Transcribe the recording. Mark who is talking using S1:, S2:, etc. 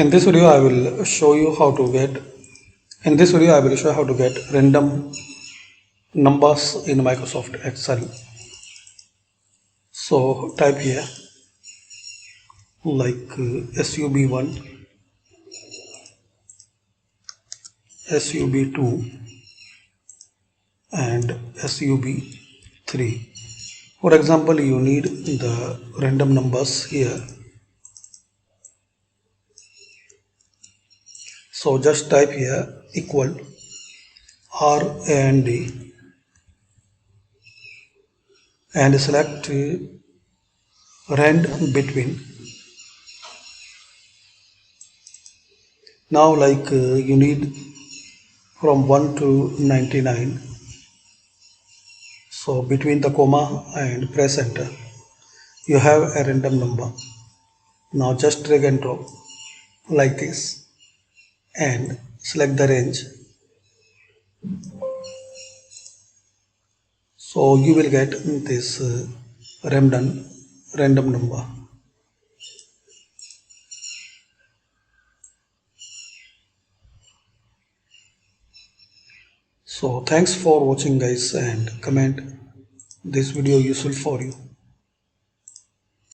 S1: In this video I will show you how to get random numbers in Microsoft Excel. So type here like sub1, sub2 and sub3. For example, you need the random numbers here. So just type here equal RAND and select rand between. Now you need from 1 to 99. So between the comma and press enter, you have a random number. Now just drag and drop like this and select the range. So you will get this random number. So thanks for watching guys, and comment this video useful for you.